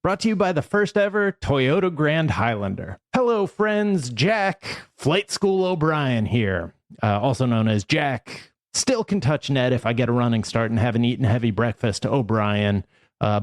Brought to you by the first ever Toyota Grand Highlander. Hello, friends. Jack, Flight School O'Brien here, also known as Jack. Still can touch net if I get a running start and haven't eaten heavy breakfast. O'Brien,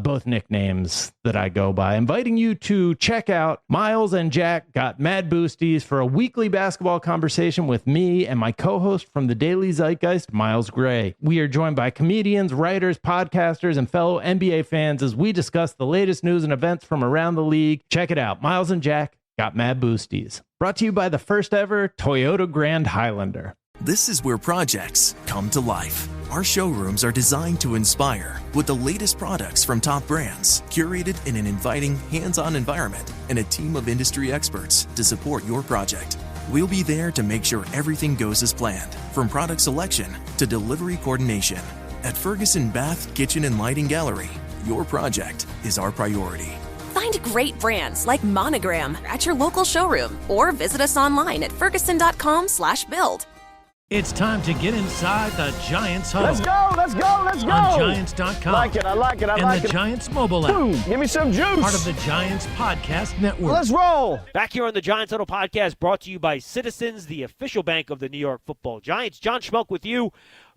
both nicknames that I go by. Inviting you to check out Miles and Jack Got Mad Boosties for a weekly basketball conversation with me and my co-host from the Daily Zeitgeist, Miles Gray. We are joined by comedians, writers, podcasters, and fellow NBA fans as we discuss the latest news and events from around the league. Check it out. Miles and Jack Got Mad Boosties. Brought to you by the first ever Toyota Grand Highlander. This is where projects come to life. Our showrooms are designed to inspire with the latest products from top brands, curated in an inviting, hands-on environment, and a team of industry experts to support your project. We'll be there to make sure everything goes as planned, from product selection to delivery coordination. At Ferguson Bath, Kitchen, and Lighting Gallery, your project is our priority. Find great brands like Monogram at your local showroom or visit us online at ferguson.com/build. It's time to get inside the Giants home. Let's go, let's go, let's go. On Giants.com. I like it. And the Giants mobile app. Boom, give me some juice. Part of the Giants Podcast Network. Let's roll. Back here on the Giants Huddle Podcast, brought to you by Citizens, the official bank of the New York Football Giants. John Schmelk with you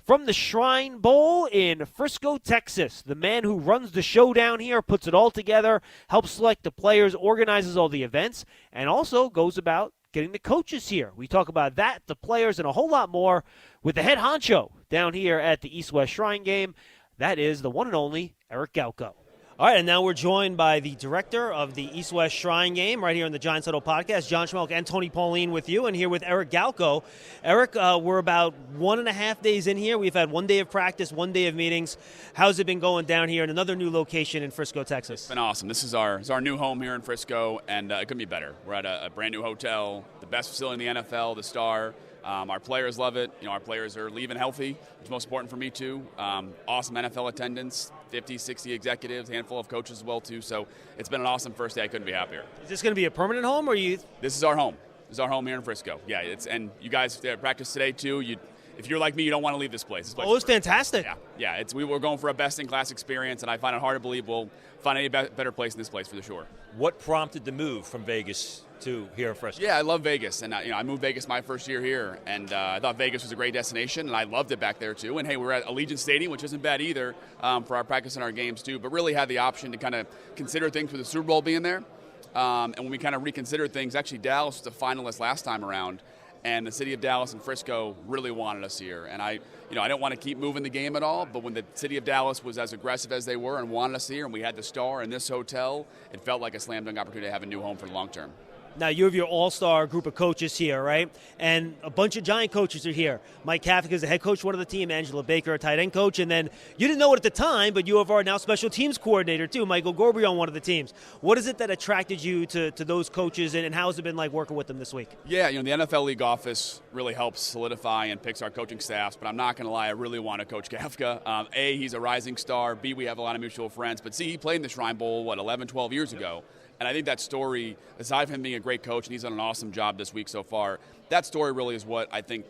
from the Shrine Bowl in Frisco, Texas. The man who runs the show down here, puts it all together, helps select the players, organizes all the events, and also goes about getting the coaches here. We talk about that, the players, and a whole lot more with the head honcho down here at the East-West Shrine Game. That is the one and only Eric Galko. All right, and now we're joined by the director of the East-West Shrine Game right here on the Giants Huddle Podcast, John Schmelk and Tony Pauline with you, and here with Eric Galko. Eric, we're about 1.5 days in here. We've had 1 day of practice, 1 day of meetings. How's it been going down here in another new location in Frisco, Texas? It's been awesome. This is our new home here in Frisco, and it couldn't be better. We're at a brand new hotel, the best facility in the NFL, the Star. Our players love it. Our players are leaving healthy, which is most important for me, too. Awesome NFL attendance, 50, 60 executives, handful of coaches as well, too. So it's been an awesome first day. I couldn't be happier. Is this going to be a permanent home, or you? This is our home. This is our home here in Frisco. Yeah, and you guys practice today, too. If you're like me, you don't want to leave this place. This place it's fantastic. Yeah. We're going for a best-in-class experience, and I find it hard to believe we'll find any better place than this place for sure. What prompted the move from Vegas to here in Frisco? Yeah, I love Vegas, and I moved Vegas my first year here, and I thought Vegas was a great destination, and I loved it back there too. And hey, we're at Allegiant Stadium, which isn't bad either for our practice and our games too. But really had the option to kind of consider things with the Super Bowl being there, and when we kind of reconsidered things, actually Dallas was a finalist last time around. And the city of Dallas and Frisco really wanted us here. And I don't want to keep moving the game at all, but when the city of Dallas was as aggressive as they were and wanted us here, and we had the Star in this hotel, it felt like a slam dunk opportunity to have a new home for the long term. Now, you have your all-star group of coaches here, right? And a bunch of Giant coaches are here. Mike Kafka is the head coach of one of the team, Angela Baker, a tight end coach, and then you didn't know it at the time, but you have our now special teams coordinator, too, Michael Gorbry, on one of the teams. What is it that attracted you to those coaches, and how has it been like working with them this week? Yeah, the NFL League office really helps solidify and picks our coaching staffs, but I'm not going to lie, I really want to coach Kafka. A, he's a rising star. B, we have a lot of mutual friends. But C, he played in the Shrine Bowl, 11, 12 years ago. And I think that story, aside from him being a great coach, and he's done an awesome job this week so far, that story really is what I think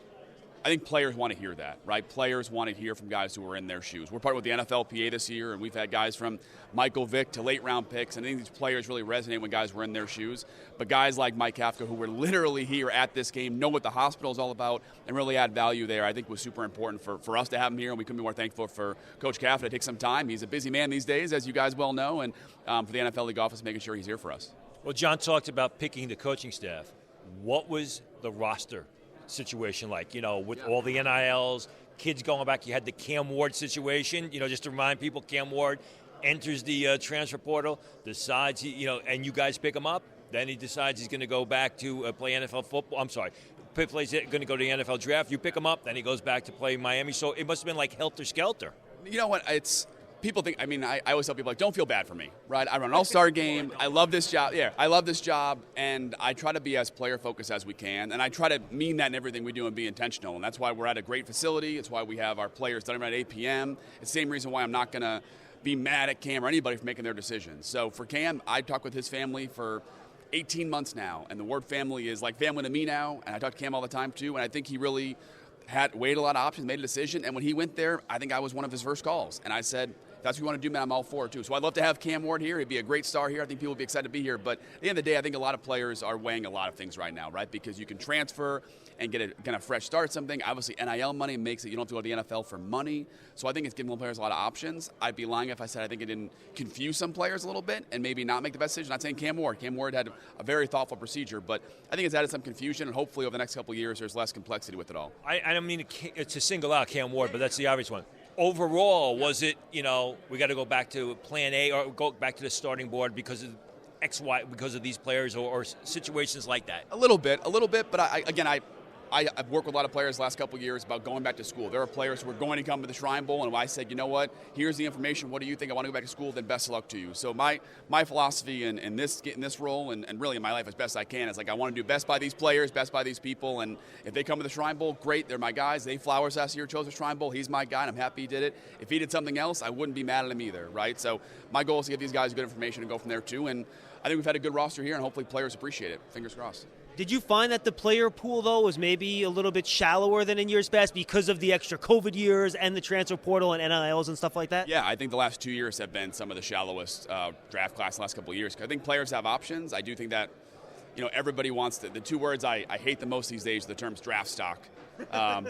players want to hear that, right? Players want to hear from guys who are in their shoes. We're partnered with the NFLPA this year, and we've had guys from Michael Vick to late-round picks, and I think these players really resonate when guys were in their shoes. But guys like Mike Kafka, who were literally here at this game, know what the hospital is all about, and really add value there, I think was super important for us to have him here, and we couldn't be more thankful for Coach Kafka to take some time. He's a busy man these days, as you guys well know, and for the NFL League office making sure he's here for us. Well, John talked about picking the coaching staff. What was the roster situation like, with all the NILs, kids going back? You had the Cam Ward situation, just to remind people, Cam Ward enters the transfer portal, decides, and you guys pick him up. Then he decides he's going to go back to play NFL football. I'm sorry, plays going to go to the NFL draft. You pick him up, then he goes back to play Miami. So it must have been like helter-skelter. You know what, people think, I always tell people, don't feel bad for me, right? I run an all-star game. I love this job. Yeah, I love this job, and I try to be as player-focused as we can, and I try to mean that in everything we do and be intentional, and that's why we're at a great facility. It's why we have our players done at 8 p.m. It's the same reason why I'm not going to be mad at Cam or anybody for making their decisions. So for Cam, I talked with his family for 18 months now, and the word family is like family to me now, and I talk to Cam all the time too, and I think he really weighed a lot of options, made a decision, and when he went there, I think I was one of his first calls, and I said, that's what you want to do, man, I'm all for it too. So I'd love to have Cam Ward here. He'd be a great star here. I think people would be excited to be here. But at the end of the day, I think a lot of players are weighing a lot of things right now, right? Because you can transfer and get a kind of fresh start at something. Obviously, NIL money makes it you don't have to go to the NFL for money. So I think it's giving players a lot of options. I'd be lying if I said I think it didn't confuse some players a little bit and maybe not make the best decision. I'm not saying Cam Ward. Cam Ward had a very thoughtful procedure, but I think it's added some confusion, and hopefully over the next couple of years there's less complexity with it all. I don't mean to single out Cam Ward, but that's the obvious one. Overall, was it, we got to go back to plan A or go back to the starting board because of X, Y, because of these players or situations like that? A little bit, but I've worked with a lot of players the last couple of years about going back to school. There are players who are going to come to the Shrine Bowl, and if I said, you know what, here's the information, what do you think, I want to go back to school, then best of luck to you. So my philosophy in this role and really in my life as best I can is like I want to do best by these players, best by these people, and if they come to the Shrine Bowl, great, they're my guys. They Flowers last year chose the Shrine Bowl, he's my guy, and I'm happy he did it. If he did something else, I wouldn't be mad at him either, right? So my goal is to give these guys good information and go from there too, and I think we've had a good roster here, and hopefully players appreciate it. Fingers crossed. Did you find that the player pool, though, was maybe a little bit shallower than in years past because of the extra COVID years and the transfer portal and NILs and stuff like that? Yeah, I think the last 2 years have been some of the shallowest draft class the last couple of years. I think players have options. I do think that, everybody wants the two words I hate the most these days, the terms draft stock.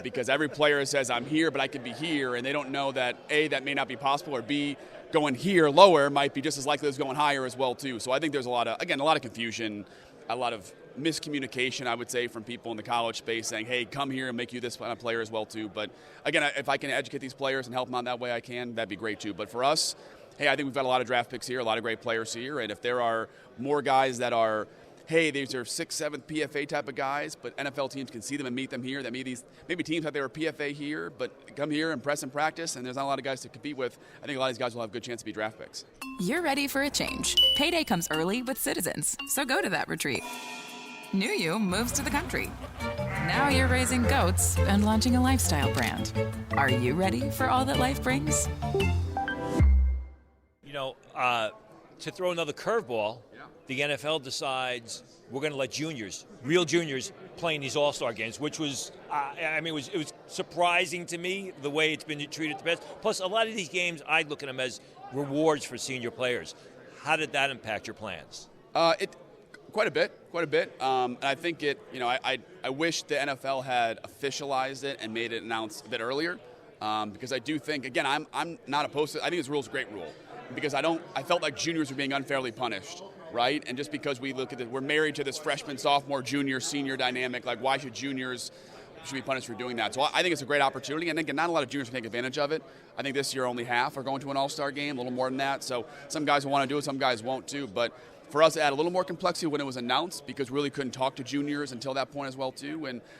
Because every player says, I'm here, but I could be here, and they don't know that, A, that may not be possible, or B, going here lower might be just as likely as going higher as well, too. So I think there's a lot of confusion, a lot of miscommunication, I would say, from people in the college space saying, hey, come here and make you this kind of player as well, too. But, again, if I can educate these players and help them out that way I can, that'd be great, too. But for us, hey, I think we've got a lot of draft picks here, a lot of great players here, and if there are more guys that are, hey, these are 6th, 7th PFA type of guys, but NFL teams can see them and meet them here, that maybe teams thought they were PFA here, but come here and press and practice, and there's not a lot of guys to compete with. I think a lot of these guys will have a good chance to be draft picks. You're ready for a change. Payday comes early with Citizens, so go to that retreat. New you moves to the country. Now you're raising goats and launching a lifestyle brand. Are you ready for all that life brings? To throw another curveball, the NFL decides we're going to let real juniors, play in these All-Star games, which was, it was surprising to me the way it's been treated the best. Plus, a lot of these games, I look at them as rewards for senior players. How did that impact your plans? Quite a bit. And I think I wish the NFL had officialized it and made it announced a bit earlier, because I do think, again, I'm not opposed to it. I think this rule is a great rule, because I felt like juniors were being unfairly punished, right? And just because we look at it, we're married to this freshman, sophomore, junior, senior dynamic, like why should juniors be punished for doing that? So I think it's a great opportunity, and again, not a lot of juniors can take advantage of it. I think this year only half are going to an all-star game, a little more than that. So some guys will want to do it, some guys won't too, but for us, it added a little more complexity when it was announced, because we really couldn't talk to juniors until that point as well, too.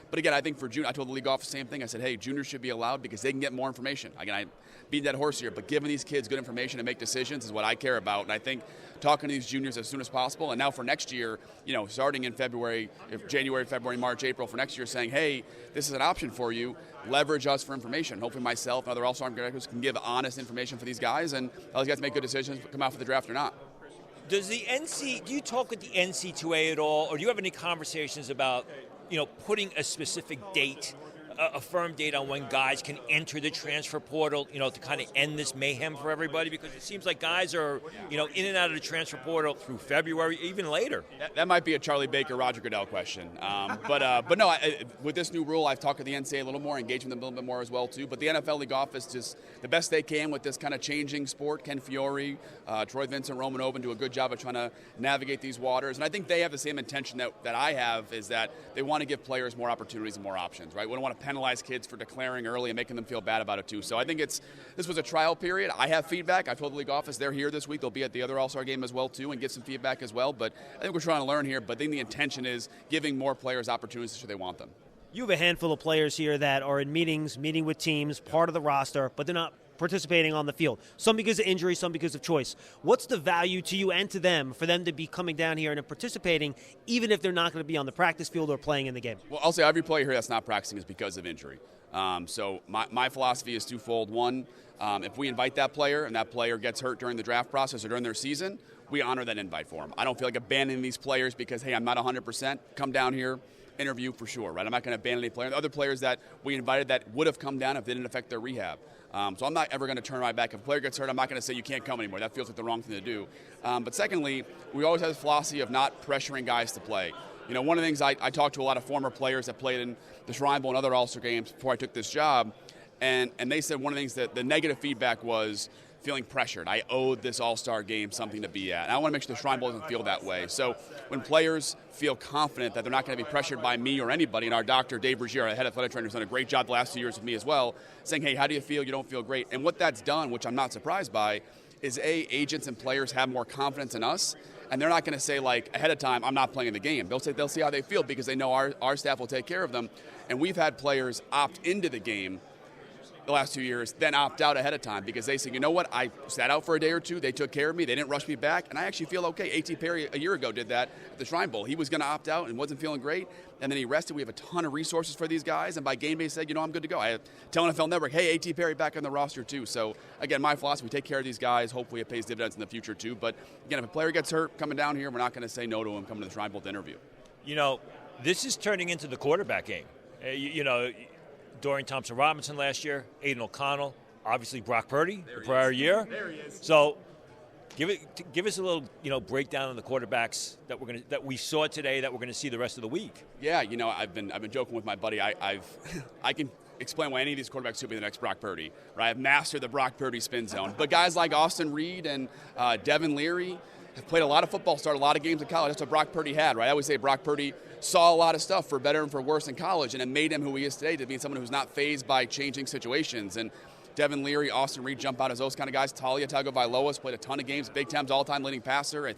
But again, I think for juniors, I told the league office the same thing. I said, hey, juniors should be allowed because they can get more information. Again, I beat that horse here, but giving these kids good information to make decisions is what I care about. And I think talking to these juniors as soon as possible, and now for next year, starting in January, February, March, April for next year, saying, hey, this is an option for you. Leverage us for information. Hopefully myself and other all-star directors can give honest information for these guys, and allow these guys to make good decisions, come out for the draft or not. Do you talk with the NC2A at all, or do you have any conversations about, putting a specific date, a firm date on when guys can enter the transfer portal, to kind of end this mayhem for everybody? Because it seems like guys are, in and out of the transfer portal through February, even later. That might be a Charlie Baker, Roger Goodell question. But no, with this new rule, I've talked to the NCAA a little more, engaged with them a little bit more as well, too. But the NFL league office, just the best they can with this kind of changing sport. Ken Fiore, Troy Vincent, Roman Oben do a good job of trying to navigate these waters. And I think they have the same intention that I have, is that they want to give players more opportunities and more options, right? We don't want to penalize kids for declaring early and making them feel bad about it too. So I think this was a trial period. I have feedback. I've told the league office they're here this week. They'll be at the other All-Star game as well too and get some feedback as well. But I think we're trying to learn here. But I think the intention is giving more players opportunities should they want them. You have a handful of players here that are in meetings, meeting with teams, part of the roster, but they're not participating on the field. Some because of injury, some because of choice. What's the value to you and to them for them to be coming down here and participating, even if they're not going to be on the practice field or playing in the game? Well, I'll say every player here that's not practicing is because of injury. So my philosophy is twofold. One, if we invite that player and that player gets hurt during the draft process or during their season, we honor that invite for them. I don't feel like abandoning these players because, hey, I'm not 100%. Come down here. interview for sure, right? I'm not going to abandon any player. The other players that we invited that would have come down if they didn't affect their rehab. So I'm not ever going to turn my back. If a player gets hurt, I'm not going to say you can't come anymore. That feels like the wrong thing to do. But secondly, we always have this philosophy of not pressuring guys to play. One of the things I talked to a lot of former players that played in the Shrine Bowl and other All-Star games before I took this job, and they said one of the things that the negative feedback was feeling pressured. I owed this All-Star game something to be at. And I want to make sure the Shrine Bowl doesn't feel that way. So when players feel confident that they're not going to be pressured by me or anybody, and our doctor, Dave Bergier, our head athletic trainer, has done a great job the last 2 years with me as well, saying, hey, how do you feel? You don't feel great. And what that's done, which I'm not surprised by, is agents and players have more confidence in us. And they're not going to say, like, ahead of time, I'm not playing the game. They'll see how they feel because they know our staff will take care of them. And we've had players opt into the game the last 2 years, then opt out ahead of time because they say, you know what, I sat out for a day or two, they took care of me, they didn't rush me back, and I actually feel okay. A.T. Perry a year ago did that at the Shrine Bowl. He was going to opt out and wasn't feeling great, and then he rested. We have a ton of resources for these guys, and by game day said, I'm good to go. I tell NFL Network, hey, A.T. Perry back on the roster too. So, again, my philosophy, we take care of these guys. Hopefully it pays dividends in the future too. But, again, if a player gets hurt coming down here, we're not going to say no to him coming to the Shrine Bowl to interview. This is turning into the quarterback game. Dorian Thompson-Robinson last year, Aiden O'Connell, obviously Brock Purdy the prior year. There he is. So give us a little breakdown on the quarterbacks that we saw today that we're going to see the rest of the week. Yeah, I've been joking with my buddy. I can explain why any of these quarterbacks could be the next Brock Purdy. Right? I've mastered the Brock Purdy spin zone. But guys like Austin Reed and Devin Leary have played a lot of football, started a lot of games in college. That's what Brock Purdy had, right? I always say Brock Purdy saw a lot of stuff for better and for worse in college, and it made him who he is today to be someone who's not fazed by changing situations. And Devin Leary, Austin Reed jump out as those kind of guys. Talia Tagovailoa's played a ton of games, Big Ten's all-time leading passer.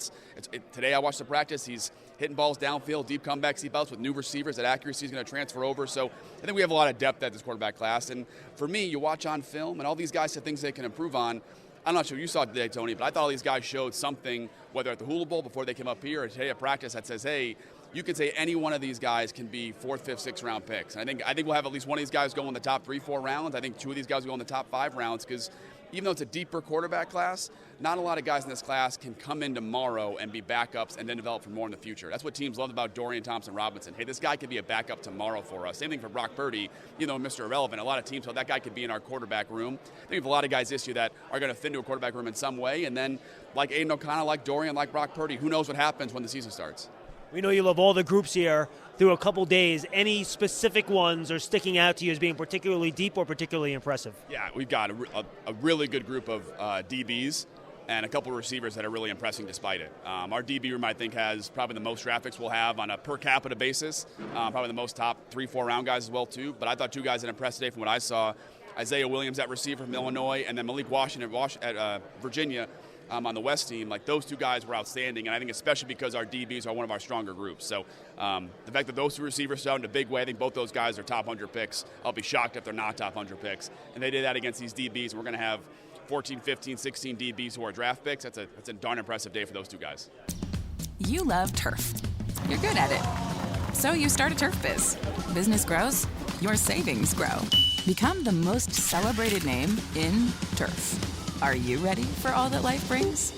Today I watched the practice. He's hitting balls downfield, deep comebacks, deep outs with new receivers. That accuracy is going to transfer over. So I think we have a lot of depth at this quarterback class. And for me, you watch on film, and all these guys have things they can improve on. I'm not sure you saw it today, Tony, but I thought all these guys showed something, whether at the Hula Bowl before they came up here or today at practice, that says, hey, you could say any one of these guys can be 4th, 5th, 6th round picks. And I think we'll have at least one of these guys go in the top 3, 4 rounds. I think 2 of these guys will go in the top 5 rounds because even though it's a deeper quarterback class, not a lot of guys in this class can come in tomorrow and be backups and then develop for more in the future. That's what teams loved about Dorian Thompson-Robinson. Hey, this guy could be a backup tomorrow for us. Same thing for Brock Purdy, Mr. Irrelevant. A lot of teams thought that guy could be in our quarterback room. I think we have a lot of guys this year that are going to fit into a quarterback room in some way. And then like Aiden O'Connell, like Dorian, like Brock Purdy, who knows what happens when the season starts. We know you love all the groups here through a couple days. Any specific ones are sticking out to you as being particularly deep or particularly impressive? Yeah, we've got a really good group of DBs and a couple of receivers that are really impressing despite it. Our DB room, I think, has probably the most drafts we'll have on a per capita basis, probably the most top 3, 4 round guys as well, too. But I thought 2 guys that impressed today from what I saw, Isaiah Williams at receiver from Illinois, and then Malik Washington at Virginia, on the West team. Like, those 2 guys were outstanding, and I think especially because our DBs are one of our stronger groups. So the fact that those 2 receivers stood out in a big way, I think both those guys are top 100 picks. I'll be shocked if they're not top 100 picks. And they did that against these DBs. We're going to have 14, 15, 16 DBs who are draft picks. That's a darn impressive day for those 2 guys. You love turf. You're good at it. So you start a turf biz. Business grows, your savings grow. Become the most celebrated name in turf. Are you ready for all that life brings?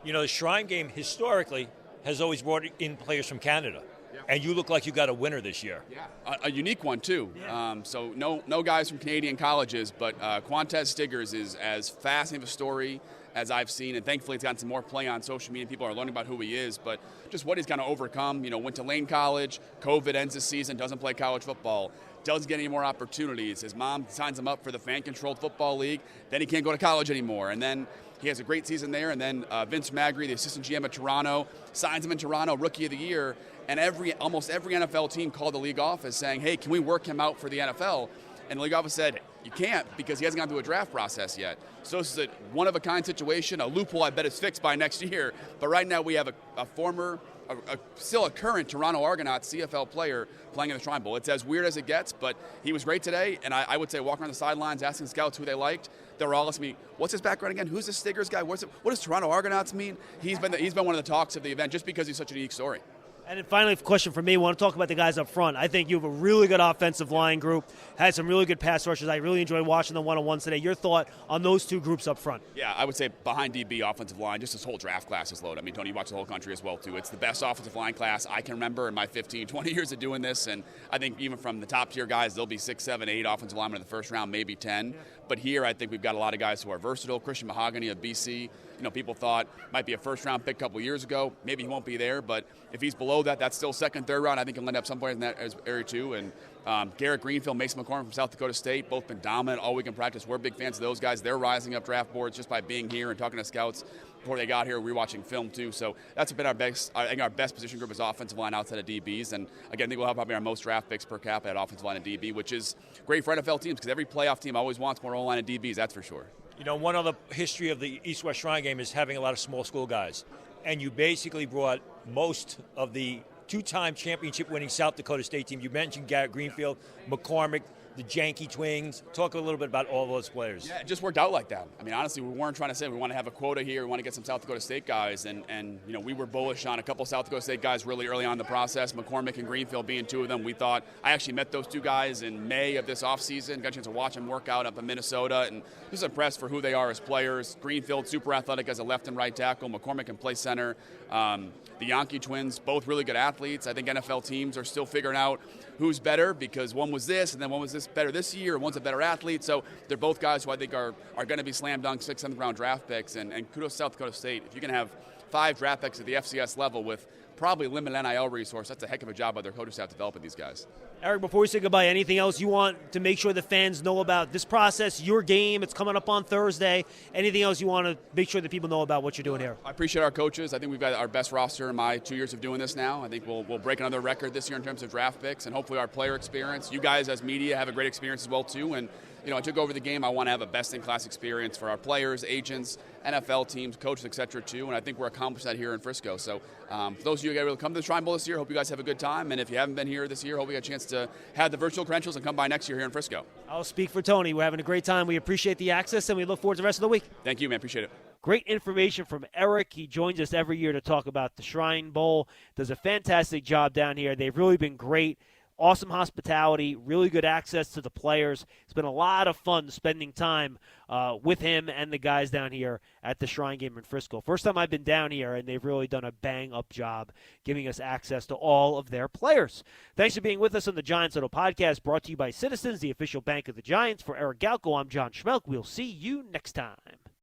The Shrine game historically has always brought in players from Canada. And you look like you got a winner this year. Yeah, a unique one, too. Yeah. So no guys from Canadian colleges, but Quantez Stiggers is as fascinating of a story as I've seen, and thankfully it's gotten some more play on social media. People are learning about who he is, but just what he's kind of overcome. Went to Lane College, COVID ends the season, doesn't play college football, doesn't get any more opportunities. His mom signs him up for the fan-controlled football league, then he can't go to college anymore, and then he has a great season there, and then Vince Magri, the assistant GM at Toronto, signs him in Toronto, Rookie of the Year, and almost every NFL team called the league office saying, hey, can we work him out for the NFL? And the league office said, you can't because he hasn't gone through a draft process yet. So this is a one-of-a-kind situation, a loophole I bet is fixed by next year. But right now we have still a current Toronto Argonauts CFL player playing in the Shrine Bowl. It's as weird as it gets, but he was great today, and I would say walking around the sidelines, asking scouts who they liked, they were all asking me, what's his background again? Who's this Stiggers guy? What does Toronto Argonauts mean? He's been one of the talks of the event just because he's such a unique story. And then finally, a question for me, I want to talk about the guys up front. I think you have a really good offensive line group, had some really good pass rushers. I really enjoyed watching the one-on-ones today. Your thought on those two groups up front? Yeah, I would say behind DB, offensive line, just this whole draft class is loaded. I mean, Tony, you watch the whole country as well, too. It's the best offensive line class I can remember in my 15, 20 years of doing this. And I think even from the top-tier guys, there'll be 6, 7, 8 offensive linemen in the first round, maybe 10. Yeah. But here, I think we've got a lot of guys who are versatile. Christian Mahogany of BC, people thought might be a first-round pick a couple years ago. Maybe he won't be there, but if he's below that, that's still second, third round. I think he'll end up somewhere in that area too. And Garrett Greenfield, Mason McCormick from South Dakota State, both been dominant all week in practice. We're big fans of those guys. They're rising up draft boards just by being here and talking to scouts before they got here. We're watching film too. So that's been our best. I think our best position group is offensive line outside of DBs. And again, I think we'll have probably our most draft picks per capita at offensive line and DB, which is great for NFL teams because every playoff team always wants more O-line and DBs. That's for sure. One other history of the East-West Shrine game is having a lot of small school guys. And you basically brought most of the two-time championship-winning South Dakota State team. You mentioned Garrett Greenfield, McCormick, the Janky Twins. Talk a little bit about all those players. Yeah, it just worked out like that. I mean, honestly, we weren't trying to say we want to have a quota here. We want to get some South Dakota State guys. And we were bullish on a couple South Dakota State guys really early on in the process, McCormick and Greenfield being two of them. We thought – I actually met those two guys in May of this offseason, got a chance to watch them work out up in Minnesota, and just impressed for who they are as players. Greenfield, super athletic as a left and right tackle. McCormick can play center. The Yankee Twins, both really good athletes. I think NFL teams are still figuring out who's better because one was this and then one was this better this year and one's a better athlete. So they're both guys who I think are going to be slam dunk 6th, 7th round draft picks. And kudos to South Dakota State. If you can have 5 draft picks at the FCS level with probably limited NIL resource, that's a heck of a job by their coaching staff developing these guys. Eric, before we say goodbye, anything else you want to make sure the fans know about this process, your game? It's coming up on Thursday. Anything else you want to make sure that people know about what you're doing here? I appreciate our coaches. I think we've got our best roster in my 2 years of doing this now. I think we'll break another record this year in terms of draft picks, and hopefully our player experience. You guys as media have a great experience as well, too. And I took over the game. I want to have a best-in-class experience for our players, agents, NFL teams, coaches, et cetera, too. And I think we're accomplishing that here in Frisco. So for those of you who got to come to the Shrine Bowl this year, hope you guys have a good time. And if you haven't been here this year, hope you get a chance to have the virtual credentials and come by next year here in Frisco. I'll speak for Tony. We're having a great time. We appreciate the access, and we look forward to the rest of the week. Thank you, man. Appreciate it. Great information from Eric. He joins us every year to talk about the Shrine Bowl. Does a fantastic job down here. They've really been great. Awesome hospitality, really good access to the players. It's been a lot of fun spending time with him and the guys down here at the Shrine Game in Frisco. First time I've been down here, and they've really done a bang-up job giving us access to all of their players. Thanks for being with us on the Giants Huddle podcast, brought to you by Citizens, the official bank of the Giants. For Eric Galko, I'm John Schmelk. We'll see you next time.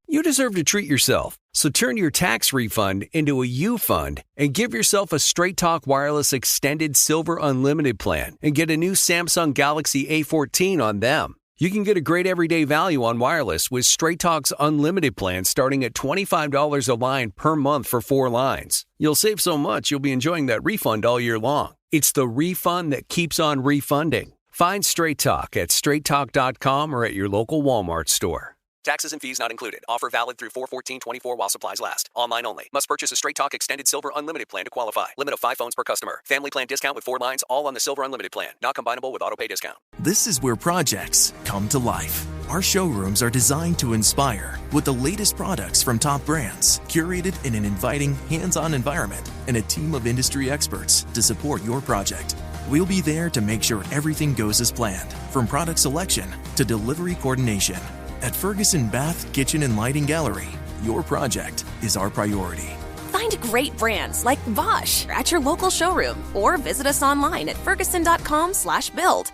You deserve to treat yourself, so turn your tax refund into a U-Fund and give yourself a Straight Talk Wireless Extended Silver Unlimited plan and get a new Samsung Galaxy A14 on them. You can get a great everyday value on wireless with Straight Talk's Unlimited plan starting at $25 a line per month for 4 lines. You'll save so much you'll be enjoying that refund all year long. It's the refund that keeps on refunding. Find Straight Talk at straighttalk.com or at your local Walmart store. Taxes and fees not included. Offer valid through 4/14/24 while supplies last. Online only. Must purchase a Straight Talk Extended Silver Unlimited plan to qualify. Limit of 5 phones per customer. Family plan discount with 4 lines, all on the Silver Unlimited plan. Not combinable with auto-pay discount. This is where projects come to life. Our showrooms are designed to inspire with the latest products from top brands, curated in an inviting, hands-on environment, and a team of industry experts to support your project. We'll be there to make sure everything goes as planned, from product selection to delivery coordination. At Ferguson Bath, Kitchen, and Lighting Gallery, your project is our priority. Find great brands like Bosch at your local showroom or visit us online at ferguson.com/build.